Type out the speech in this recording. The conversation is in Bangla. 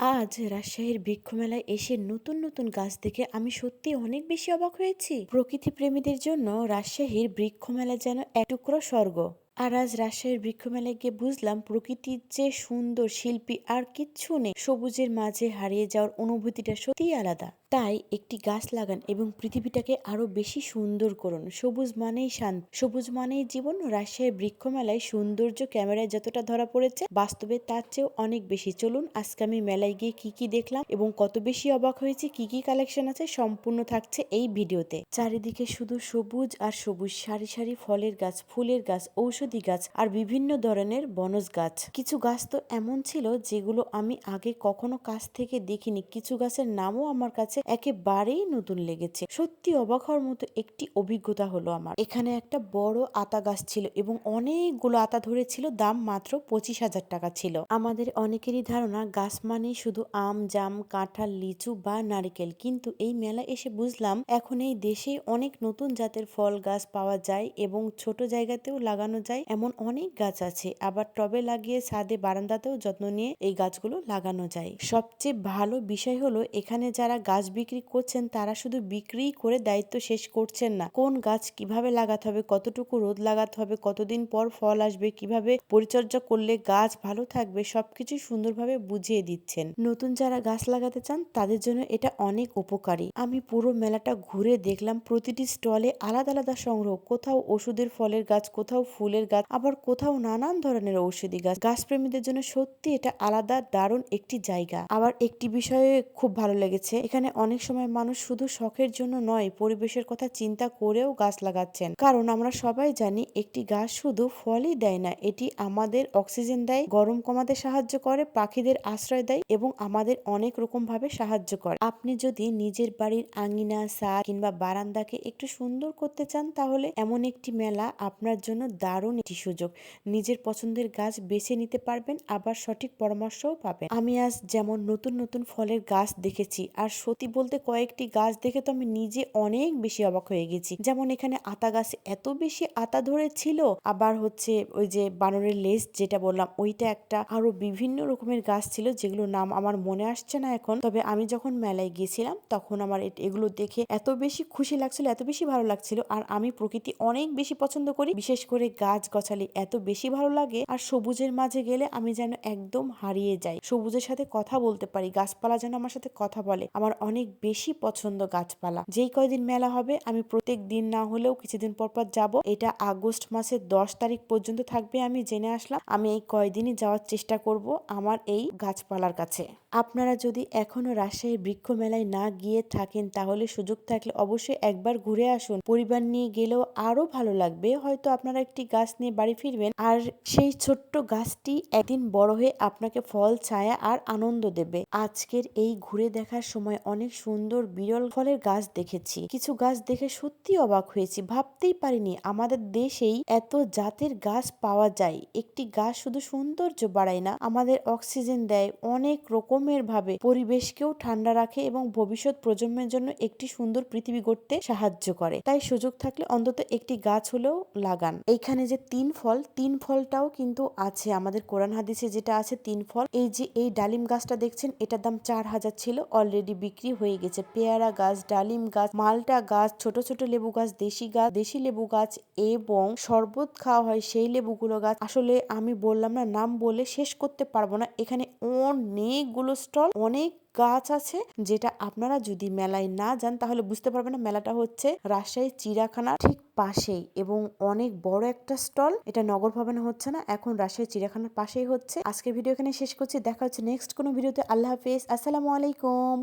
আজ রাজশাহীর বৃক্ষ মেলায় এসে নতুন নতুন গাছ দেখে আমি সত্যি অনেক বেশি অবাক হয়েছি। প্রকৃতি প্রেমীদের জন্য রাজশাহীর বৃক্ষ মেলা যেন এক টুকরো স্বর্গ। আর আজ রাজশাহীর বৃক্ষ মেলায় গিয়ে বুঝলাম প্রকৃতির যে সুন্দর শিল্পী আর কিচ্ছু নেই, সবুজের মাঝে হারিয়ে যাওয়ার অনুভূতিটা সত্যিই আলাদা। তাই একটি গাছ লাগান এবং পৃথিবীটাকে আরো বেশি সুন্দর করুন। সবুজ মানেই শান্তি, সবুজ মানেই জীবন। রাজশাহীর বৃক্ষ মেলায় সৌন্দর্য ক্যামেরায় যতটা ধরা পড়েছে, বাস্তবে তার চেয়েও অনেক বেশি। চলুন আজকে আমি মেলায় গিয়ে কি কি দেখলাম এবং কত বেশি অবাক হয়েছি, কি কি কালেকশন আছে, সম্পূর্ণ থাকছে এই ভিডিওতে। চারিদিকে শুধু সবুজ আর সবুজ, সারি সারি ফলের গাছ, ফুলের গাছ, ঔষধি গাছ আর বিভিন্ন ধরনের বনজ গাছ। কিছু গাছ তো এমন ছিল যেগুলো আমি আগে কখনো কাছ থেকে দেখিনি। কিছু গাছের নামও আমার কাছে একেবারেই নতুন লেগেছে। সত্যি অবাক হওয়ার মতো একটি অভিজ্ঞতা হলো আমার। এখানে একটা বড় আতা গাছ ছিল এবং অনেকগুলো আতা ধরেছিল, দাম মাত্র 25,000 টাকা ছিল। আমাদের অনেকেরই ধারণা গাছ মানেই শুধু আম, জাম, কাঁঠাল, লিচু বা নারিকেল, কিন্তু এই মেলা এসে বুঝলাম এখন এই দেশে অনেক নতুন জাতের ফল গাছ পাওয়া যায় এবং ছোট জায়গাতেও লাগানো যায় এমন অনেক গাছ আছে। আবার টবে লাগিয়ে ছাদে বারান্দাতেও যত্ন নিয়ে এই গাছগুলো লাগানো যায়। সবচেয়ে ভালো বিষয় হলো এখানে যারা গাছ বিক্রি করছেন তারা শুধু বিক্রি করে দায়িত্ব শেষ করছেন না, কোন গাছ কিভাবে লাগাতে হবে, কতটুকু রোদ লাগাতে হবে, কতদিন পর ফল আসবে, কিভাবে পরিচর্যা করলে গাছ ভালো থাকবে, সবকিছু সুন্দরভাবে বুঝিয়ে দিচ্ছেন। নতুন যারা গাছ লাগাতে চান তাদের জন্য এটা অনেক উপকারী। আমি পুরো মেলাটা ঘুরে দেখলাম প্রতিটি স্টলে আলাদা আলাদা সংগ্রহ, কোথাও ওষুধের ফলের গাছ, কোথাও ফুলের গাছ, আবার কোথাও নানান ধরনের ঔষধি গাছ। গাছপ্রেমীদের জন্য সত্যি এটা আলাদা দারুণ একটি জায়গা। আবার একটি বিষয়ে খুব ভালো লেগেছে, এখানে অনেক সময় মানুষ শুধু শখের জন্য নয়, পরিবেশের কথা চিন্তা করেও গাছ লাগাচ্ছেন। কারণ আমরা সবাই জানি একটি গাছ শুধু ফলই দেয় না, এটি আমাদের অক্সিজেন দেয়, গরম কমাতে সাহায্য করে, পাখিদের আশ্রয় দেয় এবং আমাদের অনেক রকম ভাবে সাহায্য করে। আপনি যদি নিজের বাড়ির আঙিনা, ছাদ কিংবা বারান্দাকে একটু সুন্দর করতে চান তাহলে এমন একটি মেলা আপনার জন্য দারুণ একটি সুযোগ। নিজের পছন্দের গাছ বেছে নিতে পারবেন, আবার সঠিক পরামর্শও পাবেন। আমি আজ যেমন নতুন নতুন ফলের গাছ দেখেছি, আর সত্যি বলতে কয়েকটি গাছ দেখে তো আমি নিজে অনেক বেশি অবাক হয়ে গেছি। যেমন এখানে আতা গাছে এত বেশি আতা ধরেছিল, আবার হচ্ছে ওই যে বানরের লেজ যেটা বললাম ওইটা একটা, আরো বিভিন্ন রকমের গাছ ছিল যেগুলো নাম আমার মনে আসছে না এখন। তবে আমি যখন মেলায় গিয়েছিলাম তখন আমার এগুলো দেখে এত বেশি খুশি লাগছিল, এত বেশি ভালো লাগছিল। আর আমি প্রকৃতি অনেক বেশি পছন্দ করি, বিশেষ করে গাছ গাছালি এত বেশি ভালো লাগে। আর সবুজের মাঝে গেলে আমি যেন একদম হারিয়ে যাই, সবুজের সাথে কথা বলতে পারি, গাছপালা যেন আমার সাথে কথা বলে। আমার অনেক বেশি পছন্দ গাছপালা। যেই কয়দিন মেলা হবে আমি প্রত্যেক দিন না হলেও কিছুদিন পর পর যাব। এটা আগস্ট মাসের 10 তারিখ পর্যন্ত থাকবে, আমি জেনে আসলাম। আমি এই কয়দিনই যাওয়ার চেষ্টা করব আমার এই গাছপালার কাছে। আপনারা যদি এখনো রাজশাহীর বৃক্ষ মেলায় না গিয়ে থাকেন তাহলে সুযোগ থাকলে অবশ্যই একবার ঘুরে আসুন। পরিবার নিয়ে গেলেও আরো ভালো লাগবে। হয়তো আপনারা একটি গাছ নিয়ে বাড়ি ফিরবেন আর সেই ছোট্ট গাছটি একদিন বড় হয়ে আপনাকে ফল, ছায়া আর আনন্দ দেবে। আজকের এই ঘুরে দেখার সময় অনেক সুন্দর বিরল ফলের গাছ দেখেছি। কিছু গাছ দেখে সত্যি অবাক হয়েছি, ভাবতেই পারিনি আমাদের দেশেই এত জাতের গাছ পাওয়া যায়। একটি গাছ শুধু সৌন্দর্য বাড়ায় না, আমাদের অক্সিজেন দেয়, অনেক রকমের ভাবে পরিবেশকেও ঠান্ডা রাখে এবং ভবিষ্যৎ প্রজন্মের জন্য একটি সুন্দর পৃথিবী গড়তে সাহায্য করে। তাই সুযোগ থাকলে অন্তত একটি গাছ হলেও লাগান। এইখানে যে তিন ফলটাও কিন্তু আছে আমাদের কোরআন হাদিসে যেটা আছে, তিন ফল। এই যে এই ডালিম গাছটা দেখছেন এটার দাম 4,000 ছিল, অলরেডি বিক্রি হয়ে গেছে। পেয়ারা গাছ, ডালিম গাছ, মালটা গাছ, ছোট ছোট লেবু গাছ, দেশি লেবু গাছ এবং শরবত খাওয়া হয় সেই লেবুগুলো গাছ। আসলে আমি বললাম না, নাম বলে শেষ করতে পারবো না। এখানে অনেকগুলো স্টল, অনেক গাছ আছে, যেটা আপনারা যদি মেলায় না যান তাহলে বুঝতে পারবেন না। মেলাটা হচ্ছে রাজশাহী চিড়িয়াখানার ঠিক পাশেই এবং অনেক বড় একটা স্টল। এটা নগর ভবনে হচ্ছে না, এখন রাজশাহী চিড়িয়াখানার পাশেই হচ্ছে। আজকের ভিডিও এখানে শেষ করছি, দেখা হচ্ছে নেক্সট কোনো ভিডিওতে। আল্লাহ হাফেজ, আসসালামু আলাইকুম।